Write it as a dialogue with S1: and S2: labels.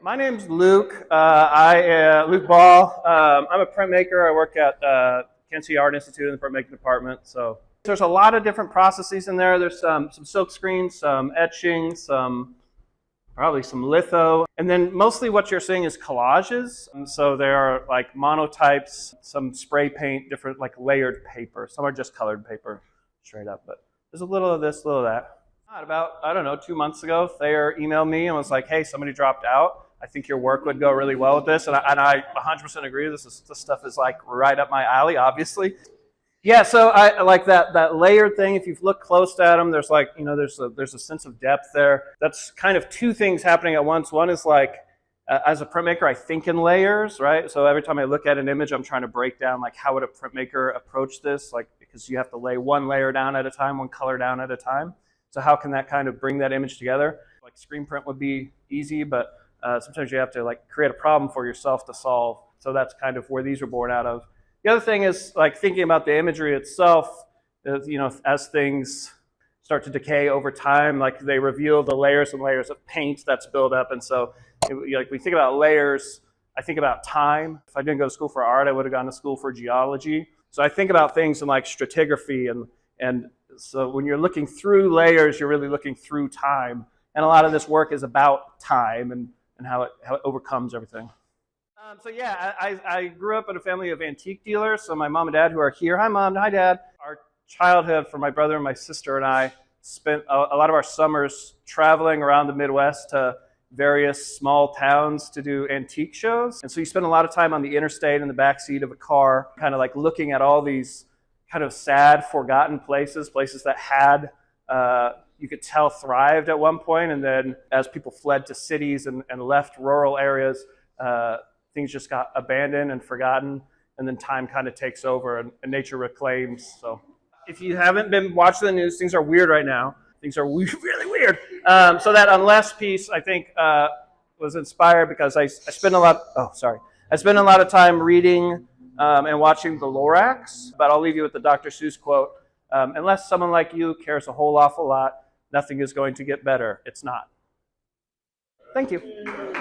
S1: My name's Luke. Luke Ball. I'm a printmaker. I work at Kansas City Art Institute in the printmaking department. So there's a lot of different processes in there. There's some silk screens, some etching, probably some litho, and then mostly what you're seeing is collages. And so there are like monotypes, some spray paint, different like layered paper. Some are just colored paper, straight up. But there's a little of this, a little of that. About, I don't know, 2 months ago, Thayer emailed me and was like, hey, somebody dropped out. I think your work would go really well with this. And I 100% agree. This stuff is like right up my alley, obviously. Yeah, so I like that layered thing. If you've looked close at them, there's like, you know, there's a sense of depth there. That's kind of two things happening at once. One is like, as a printmaker, I think in layers, right? So every time I look at an image, I'm trying to break down like how would a printmaker approach this? Like, because you have to lay one layer down at a time, one color down at a time. So how can that kind of bring that image together? Like screen print would be easy, but sometimes you have to like create a problem for yourself to solve. So that's kind of where these were born out of. The other thing is like thinking about the imagery itself, you know, as things start to decay over time, like they reveal the layers and layers of paint that's built up. And so like we think about layers, I think about time. If I didn't go to school for art, I would have gone to school for geology. So I think about things in like stratigraphy and so when you're looking through layers, you're really looking through time. And a lot of this work is about time and how it overcomes everything. So yeah, I grew up in a family of antique dealers. So my mom and dad who are here, hi mom, hi dad. Our childhood for my brother and my sister and I spent a lot of our summers traveling around the Midwest to various small towns to do antique shows. And so you spend a lot of time on the interstate in the backseat of a car, kind of like looking at all these kind of sad, forgotten places that had, you could tell, thrived at one point, and then as people fled to cities and left rural areas, things just got abandoned and forgotten, and then time kind of takes over and nature reclaims. So if you haven't been watching the news, things are weird right now. Things are really weird. So that Unless piece, I think, was inspired because I spend a lot of time reading and watching the Lorax, but I'll leave you with the Dr. Seuss quote. Unless someone like you cares a whole awful lot, nothing is going to get better. It's not. Thank you.